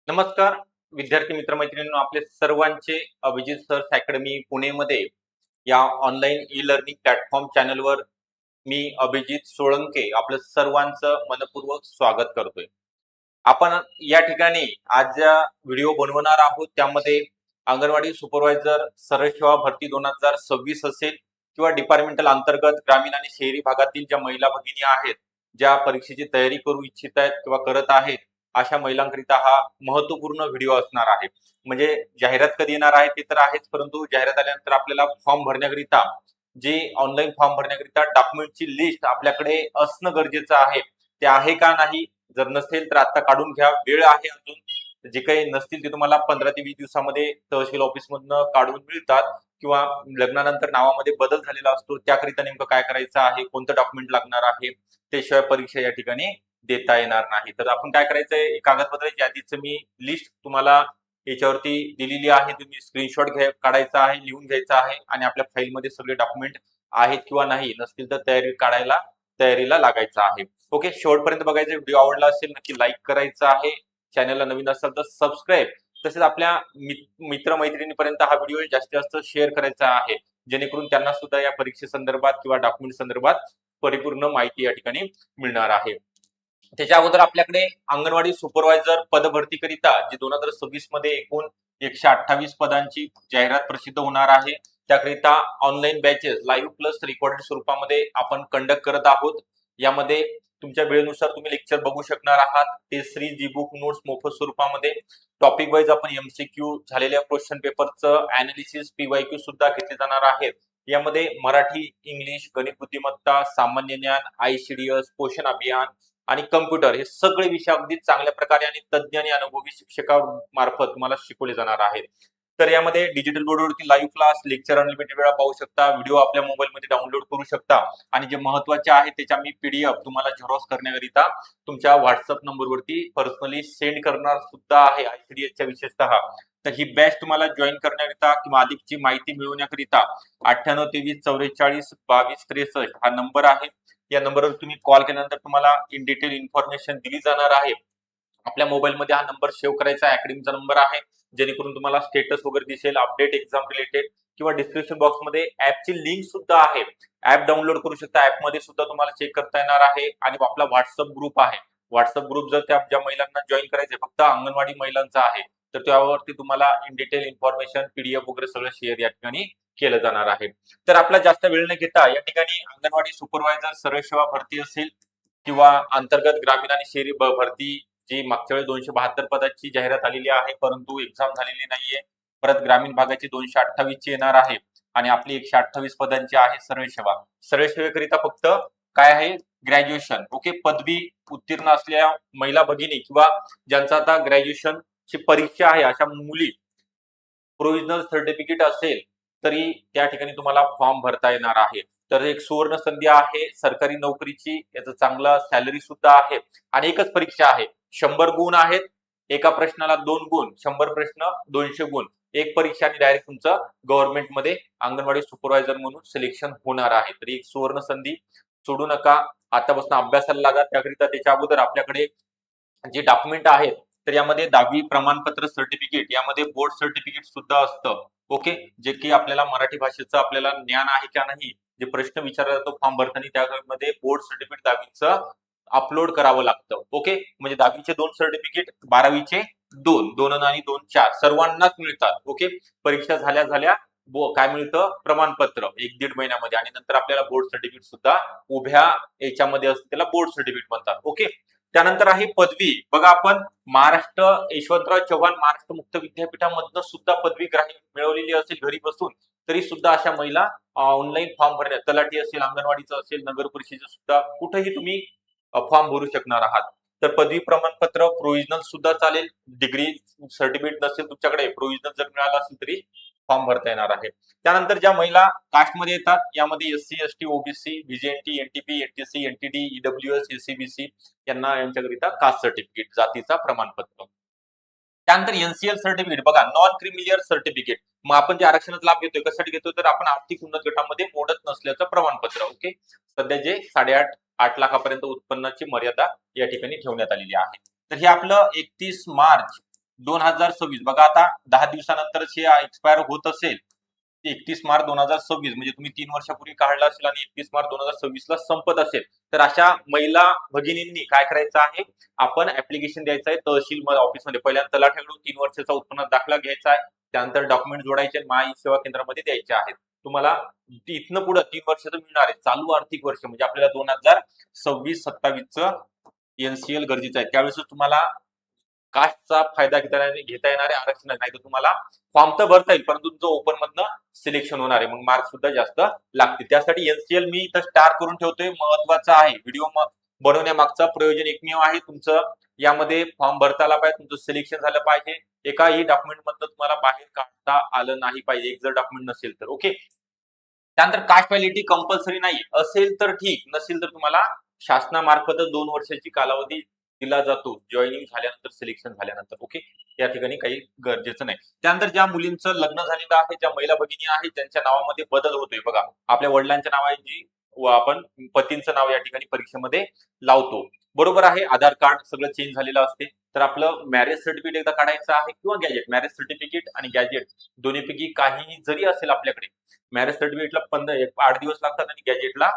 नमस्कार विद्यार्थी मित्रमैत्रिणींनो, आपले सर्वांचे अभिजित सर्च अकॅडमी पुणेमध्ये या ऑनलाईन ई लर्निंग प्लॅटफॉर्म चॅनलवर मी अभिजित सोळंके आपलं सर्वांचं मनपूर्वक स्वागत करतोय. आपण या ठिकाणी आज ज्या व्हिडिओ बनवणार आहोत त्यामध्ये अंगणवाडी सुपरवायझर सरळ सेवा भरती 2026 असेल किंवा डिपार्टमेंटल अंतर्गत ग्रामीण आणि शहरी भागातील ज्या महिला भगिनी आहेत, ज्या परीक्षेची तयारी करू इच्छित आहेत किंवा करत आहेत, अशा महिलांकरिता हा महत्त्वपूर्ण व्हिडिओ असणार आहे. म्हणजे जाहिरात कधी येणार आहे ते तर आहेच, परंतु जाहिरात आल्यानंतर आपल्याला फॉर्म भरण्याकरिता जे ऑनलाईन फॉर्म भरण्याकरिता डॉक्युमेंटची लिस्ट आपल्याकडे असणं गरजेचं आहे. ते आहे का नाही, जर नसेल तर आता काढून घ्या, वेळ आहे अजून. जे काही नसतील ते तुम्हाला 15 ते 20 दिवसामध्ये तहसील ऑफिस मधनं काढून मिळतात. किंवा लग्नानंतर नावामध्ये बदल झालेला असतो, त्याकरिता नेमकं काय करायचं आहे, कोणतं डॉक्युमेंट लागणार आहे, त्याशिवाय परीक्षा या ठिकाणी देता येणार नाही. तर आपण काय करायचंय, कागदपत्राची यादीचं मी लिस्ट तुम्हाला याच्यावरती दिलेली आहे. तुम्ही स्क्रीनशॉट काढायचा आहे, लिहून घ्यायचा आहे आणि आपल्या फाईलमध्ये सगळे डॉक्युमेंट आहेत किंवा नाही, नसतील तर तयारीला लागायचं आहे. ओके, शेवटपर्यंत बघायचं. व्हिडिओ आवडला असेल नक्की लाईक करायचा आहे. चॅनलला नवीन असाल तर सबस्क्राईब, तसेच आपल्या मित्रमैत्रिणींपर्यंत हा व्हिडिओ जास्तीत जास्त शेअर करायचा आहे, जेणेकरून त्यांना सुद्धा या परीक्षेसंदर्भात किंवा डॉक्युमेंट संदर्भात परिपूर्ण माहिती या ठिकाणी मिळणार आहे. त्याच्या अगोदर आपल्याकडे अंगणवाडी सुपरवायझर पदभरतीकरिता जे 2026 मध्ये एकूण 128 पदांची जाहिरात प्रसिद्ध होणार आहे, त्याकरिता online batches live plus recorded स्वरूपामध्ये आपण कंडक्ट करत आहोत. यामध्ये तुमच्या वेळेनुसार तुम्ही लेक्चर बघू शकणार आहात. टेस्ट सीरीज, जी बुक, नोट्स मोफत स्वरूपामध्ये. टॉपिक वाईज आपण एमसीक्यू झालेल्या क्वेश्चन पेपरचं अनालिसिस, पीवायक्यू सुद्धा घेतले जाणार आहेत. यामध्ये मराठी, इंग्लिश, गणित बुद्धिमत्ता, सामान्य ज्ञान, आयसीडीएस, पोषण अभियान आणि कम्प्युटर हे सगळे विषय अगदी चांगल्या प्रकारे आणि तज्ञ आणि अनुभवी शिक्षकांमार्फत तुम्हाला शिकवले जाणार आहेत. तर यामध्ये डिजिटल बोर्डवरती लाईव्ह क्लास, लेक्चर अनलिमिटेड वेळा पाहू शकता, व्हिडिओ आपल्या मोबाईलमध्ये डाउनलोड करू शकता आणि जे महत्त्वाचे आहे त्याच्या मी पीडीएफ तुम्हाला झेरॉक्स करण्याकरिता तुमच्या व्हॉट्सअप नंबरवरती पर्सनली सेंड करणार सुद्धा आहे, आयसीडीएसच्या विशेषतः. तर ही बॅच तुम्हाला जॉईन करण्याकरिता किंवा अधिकची माहिती मिळवण्याकरिता 9823442263 हा नंबर आहे. या नंबरवर तुम्ही कॉल केल्यानंतर तुम्हाला इन डिटेल इन्फॉर्मेशन दिली जाणार आहे. आपल्या मोबाईलमध्ये हा नंबर सेव्ह करायचा, अकॅडमीचा नंबर आहे, जेणेकरून तुम्हाला स्टेटस वगैरे दिसेल, अपडेट एक्झाम रिलेटेड. किंवा डिस्क्रिप्शन बॉक्समध्ये ऍपची लिंक सुद्धा आहे, ऍप डाउनलोड करू शकता. ऍप मध्ये सुद्धा तुम्हाला चेक करता येणार आहे. आणि आपला व्हॉट्सअप ग्रुप आहे. व्हॉट्सअप ग्रुप जर त्या ज्या महिलांना जॉईन करायचे फक्त अंगणवाडी महिलांचा आहे, तर त्यावरती तुम्हाला इन डिटेल इन्फॉर्मेशन, पीडीएफ वगैरे सगळं शेअर या ठिकाणी केलं जाणार आहे. तर आपला जास्त वेळ न घेता या ठिकाणी अंगणवाडी सुपरवायझर सरळ सेवा भरती असेल किंवा अंतर्गत ग्रामीण आणि शहरी भरती, जी मागच्या वेळी 272 पदाची जाहिरात आलेली आहे, परंतु एक्झाम झालेली नाहीये. परत ग्रामीण भागाची 228 ची येणार आहे आणि आपली 128 पदांची आहे सरळ सेवा. सरळ सेवेकरिता फक्त काय आहे, ग्रॅज्युएशन. ओके, पदवी उत्तीर्ण असलेल्या महिला भगिनी किंवा ज्यांचा आता ग्रॅज्युएशन ची परीक्षा आहे अशा मुली, प्रोव्हिजनल सर्टिफिकेट असेल तरी त्या ठिकाणी तुम्हाला फॉर्म भरता येणार आहे. तर एक सुवर्ण संधी आहे सरकारी नोकरीची, याचं चांगला सॅलरी सुद्धा आहे आणि एकच परीक्षा आहे. 100 गुण आहेत, एका प्रश्नाला 2 गुण, 100 प्रश्न 200 गुण, एक परीक्षा आणि डायरेक्ट तुमचं गव्हर्नमेंट मध्ये अंगणवाडी सुपरवायझर म्हणून सिलेक्शन होणार आहे. तर एक सुवर्ण संधी सोडू नका, आतापासून अभ्यासाला लागा. त्याकरिता त्याच्या अगोदर आपल्याकडे जे डॉक्युमेंट आहेत, तर यामध्ये 10वी प्रमाणपत्र सर्टिफिकेट, यामध्ये बोर्ड सर्टिफिकेट सुद्धा असतं. ओके, जे की आपल्याला मराठी भाषेचं आपल्याला ज्ञान आहे का नाही, जे प्रश्न विचारला जातो फॉर्म भरताना त्यामध्ये बोर्ड सर्टिफिकेट 10वीचं अपलोड करावं लागतं. ओके, म्हणजे 10वीचे 2 सर्टिफिकेट, 12वीचे 2 आणि 2 4 सर्वांनाच मिळतात. ओके, परीक्षा झाल्या काय मिळतं, प्रमाणपत्र 1-1.5 महिन्यामध्ये, आणि नंतर आपल्याला बोर्ड सर्टिफिकेट सुद्धा उभ्या याच्यामध्ये असते, त्याला बोर्ड सर्टिफिकेट म्हणतात. ओके, त्यानंतर आहे पदवी. बघा, आपण महाराष्ट्र यशवंतराव चव्हाण महाराष्ट्र मुक्त विद्यापीठामधनं सुद्धा पदवी मिळवलेली असेल घरी बसून, तरी सुद्धा अशा महिला ऑनलाईन फॉर्म भरण्यात, तलाठी असेल, अंगणवाडीचं असेल, नगर परिषदेचं सुद्धा कुठेही तुम्ही फॉर्म भरू शकणार आहात. तर पदवी प्रमाणपत्र प्रोव्हिजनल सुद्धा चालेल, डिग्री सर्टिफिकेट नसेल तुमच्याकडे, प्रोव्हिजनल जर मिळालं असेल तरी फॉर्म भरता येणार आहे. त्यानंतर ज्या महिला कास्टमध्ये येतात, यामध्ये SC, ST, OBC, BJNT, NTB, NTC, NTD, EWS, SEBC यांना यांच्याकरिता कास्ट सर्टिफिकेट, जातीचा प्रमाणपत्र. त्यानंतर एनसीएल सर्टिफिकेट, बघा, नॉन क्रिमिलियर सर्टिफिकेट. मग आपण जे आरक्षणाचा लाभ घेतोय कशासाठी घेतोय, तर आपण आर्थिक उन्नत गटामध्ये मोडत नसल्याचं प्रमाणपत्र. ओके, सध्या जे 8.5 लाखापर्यंत उत्पन्नाची मर्यादा या ठिकाणी ठेवण्यात आलेली आहे. तर हे आपलं 31 मार्च 2026 बघा, आता 10 दिवसानंतरच हे एक्सपायर होत असेल. 31 मार्च 2026 म्हणजे तुम्ही 3 वर्षापूर्वी काढला असेल आणि 31 मार्च 2026 ला संपत असेल, तर अशा महिला भगिनींनी काय करायचं आहे, आपण ऍप्लिकेशन द्यायचं आहे तहसील ऑफिसमध्ये. पहिल्यांदा तलाठ्याकडून 3 वर्षाचा उत्पन्न दाखला घ्यायचा आहे, त्यानंतर डॉक्युमेंट जोडायचे, माई सेवा केंद्रामध्ये द्यायचे आहेत. तुम्हाला इथनं पुढे 3 वर्षाचं मिळणार आहे. चालू आर्थिक वर्ष म्हणजे आपल्याला 2026-27 एनसीएल गरजेचं आहे. त्यावेळेस तुम्हाला कास्टचा फायदा घेता येणार आहे, आरक्षण नाही तर तुम्हाला फॉर्म तर भरता येईल, परंतु तुमचं ओपन मधनं सिलेक्शन होणार आहे, मग मार्क्स सुद्धा जास्त लागतील. त्यासाठी एनसीएल मी इथं स्टार करून ठेवतोय, महत्वाचं आहे. व्हिडिओ बनवण्यामागचा प्रयोजन एकमेव आहे, तुमचं यामध्ये फॉर्म भरता आला पाहिजे, तुमचं सिलेक्शन झालं पाहिजे, एकाही डॉक्युमेंट मधनं तुम्हाला बाहेर काढता आलं नाही पाहिजे, एक जर डॉक्युमेंट नसेल तर. ओके, त्यानंतर कास्ट व्हॅलिडिटी कंपल्सरी नाही, असेल तर ठीक, नसेल तर तुम्हाला शासनामार्फतच 2 वर्षाची कालावधी दिला जातो जॉईनिंग झाल्यानंतर, सिलेक्शन झाल्यानंतर. ओके, या ठिकाणी काही गरजेचं नाही. त्यानंतर ज्या मुलींचं लग्न झालेलं आहे, ज्या महिला भगिनी आहेत ज्यांच्या नावामध्ये बदल होतोय, बघा आपल्या वडिलांच्या नावाऐवजी आपण पतींचं नाव या ठिकाणी परीक्षेमध्ये लावतो, बरोबर आहे. आधार कार्ड सगळं चेंज झालेलं असते, तर आपलं मॅरेज सर्टिफिकेट एकदा काढायचं आहे किंवा गॅजेट. मॅरेज सर्टिफिकेट आणि गॅजेट दोन्हीपैकी काही जरी असेल आपल्याकडे, मॅरेज सर्टिफिकेटला 8 दिवस लागतात आणि गॅजेटला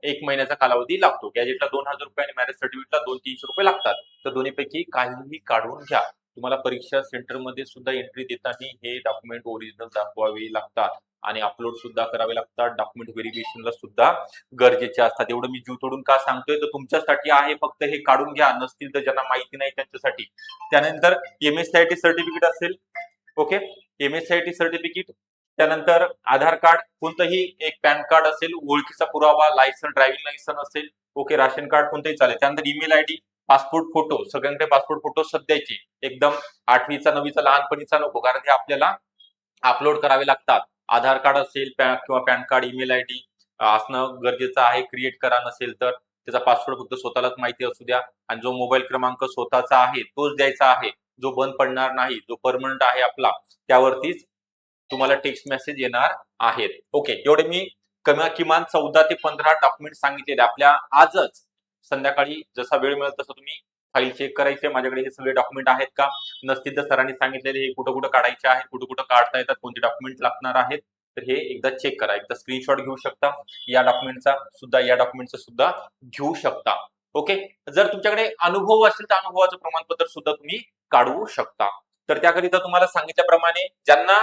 1 महिन्याचा कालावधी लागतो. गॅजेटला 2000 रुपये आणि मॅरेज सर्टिफिकेटला 200-300 रुपये लागतात. तर दोन्हीपैकी काहीही काढून घ्या. तुम्हाला परीक्षा सेंटरमध्ये सुद्धा एंट्री देताना हे डॉक्युमेंट ओरिजिनल दाखवावे लागतात आणि अपलोड सुद्धा करावे लागतात. डॉक्युमेंट व्हेरिफिकेशनला सुद्धा गरजेचे असतात. एवढं मी जीव तोडून का सांगतोय, तर तुमच्यासाठी आहे, फक्त हे काढून घ्या. नसतील तर ज्यांना माहिती नाही त्यांच्यासाठी. त्यानंतर एमएससीआयटी सर्टिफिकेट असेल, ओके, एमएससीआयटी सर्टिफिकेट, त्यानंतर आधार कार्ड, कोणतंही एक पॅन कार्ड असेल, ओळखीचा पुरावा, लायसन, ड्रायव्हिंग लायसन असेल, ओके, राशन कार्ड कोणतंही चालेल. त्यानंतर ईमेल आयडी, पासपोर्ट फोटो, सगळ्यांकडे पासपोर्ट फोटो सध्याचे, एकदम 8वीचा 9वीचा लहानपणीचा नको, कारण ते आपल्याला अपलोड करावे लागतात. आधार कार्ड असेल किंवा पॅन कार्ड, ईमेल आयडी असणं गरजेचं आहे. क्रिएट करा, नसेल तर त्याचा पासवर्ड फक्त स्वतःलाच माहिती असू द्या आणि जो मोबाईल क्रमांक स्वतःचा आहे तोच द्यायचा आहे, जो बंद पडणार नाही, जो परमनंट आहे आपला, त्यावरतीच तुम्हाला टेक्स्ट मेसेज येणार आहेत. ओके, एवढे मी किमान 14 ते 15 डॉक्युमेंट सांगितलेले. आपल्या आजच संध्याकाळी जसा वेळ मिळेल तसं तुम्ही फाईल चेक करायचे, माझ्याकडे हे सगळे डॉक्युमेंट आहेत का, नसतील तर सरांनी सांगितलेले हे कुठं कुठं काढायचे आहेत, कुठं कुठं काढता येतात, कोणते डॉक्युमेंट लागणार आहेत, तर हे एकदा चेक करा. एकदा स्क्रीनशॉट घेऊ शकता, या डॉक्युमेंटचा सुद्धा घेऊ शकता. ओके, जर तुमच्याकडे अनुभव असेल तर अनुभवाचं प्रमाणपत्र सुद्धा तुम्ही काढू शकता. तर त्याकरिता तुम्हाला सांगितल्याप्रमाणे ज्यांना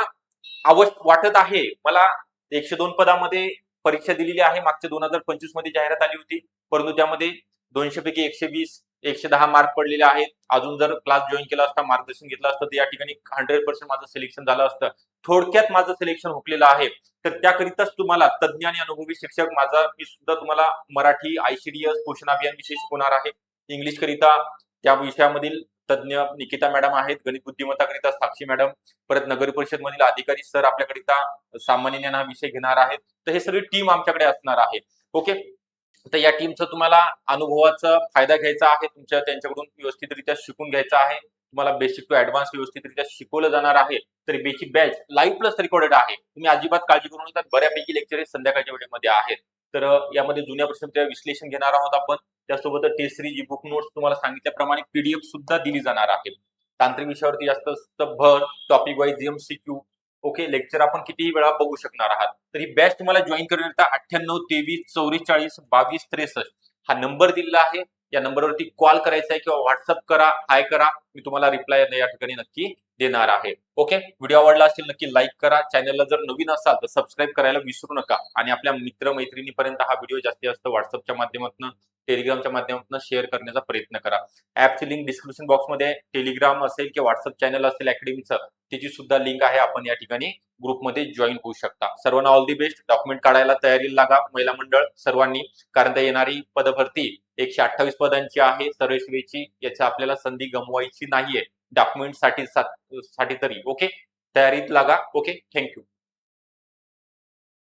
वाटत आहे, मला 102 पदामध्ये परीक्षा दिलेली आहे, मागच्या 2025 मध्ये जाहिरात आली होती, परंतु त्यामध्ये 200 पैकी 120 110 मार्क पडलेले आहेत. अजून जर क्लास जॉईन केला असता, मार्गदर्शन घेतलं असतं, तर या ठिकाणी 100% माझं सिलेक्शन झालं असतं. थोडक्यात माझं सिलेक्शन हुकलेलं आहे. तर त्याकरिताच तुम्हाला तज्ञ आणि अनुभवी शिक्षक मी सुद्धा तुम्हाला मराठी, ICDS, पोषण अभियान विषय शिकवणार आहे. इंग्लिश करिता त्या विषयामधील तज्ञ निकिता मॅडम आहेत, गणित बुद्धिमत्ताकरिता साक्षी मॅडम, परत नगर परिषद मधील अधिकारी सर आपल्याकरिता सामान्य ज्ञान हा विषय घेणार आहेत. तर हे सगळी टीम आमच्याकडे असणार आहे. ओके, तर या टीमचा तुम्हाला अनुभवाचा फायदा घ्यायचा आहे, त्यांच्याकडून व्यवस्थितरित्या शिकून घ्यायचा आहे. तुम्हाला बेसिक टू ऍडव्हान्स व्यवस्थितरित्या शिकवलं जाणार आहे. तर basic batch live plus recorded आहे. तुम्ही अजिबात काळजी करू नका, बऱ्यापैकी लेक्चर संध्याकाळच्या वेळेमध्ये आहेत. तर यामध्ये जुन्या प्रश्नांचे विश्लेषण घेणार आहोत आपण. त्यासोबत टेस्ट सिरीज, बुक नोट्स, तुम्हाला सांगितल्याप्रमाणे PDF सुद्धा दिली जाणार आहे. तांत्रिक विषयावरती जास्त भर, topic wise MCQ. Okay, lecture आपण कितीही वेळा बघू शकणार आहात. तर ही बॅच तुम्हाला जॉईन करण्याकरता 98 23 44 22 63 हा नंबर दिलेला आहे. या नंबरवरती कॉल करायचा आहे किंवा व्हॉट्सअप करा, हाय करा, मी तुम्हाला रिप्लाय या ठिकाणी नक्की देणार आहे. ओके, व्हिडिओ आवडला असेल नक्की लाईक करा. चॅनलला जर नवीन असाल तर सबस्क्राईब करायला विसरू नका आणि आपल्या मित्र मैत्रिणीपर्यंत हा व्हिडिओ जास्तीत जास्त व्हॉट्सअपच्या माध्यमातून, टेलिग्रामच्या माध्यमातून शेअर करण्याचा प्रयत्न करा. ऍपची लिंक डिस्क्रिप्शन बॉक्समध्ये, टेलिग्राम असेल किंवा व्हॉट्सअप चॅनल असेल अकॅडमीचं, त्याची सुद्धा लिंक आहे. आपण या ठिकाणी ग्रुपमध्ये जॉईन होऊ शकता. सर्वांना ऑल दी बेस्ट. डॉक्युमेंट काढायला तयारीला लागा महिला मंडळ सर्वांनी, कारण त्या येणारी पदभरती 128 पदांची आहे सरळ सेवेची. याची आपल्याला संधी गमवायची नाहीये डॉक्युमेंट साठी तरी. ओके, तयारीत लागा. Okay, thank you.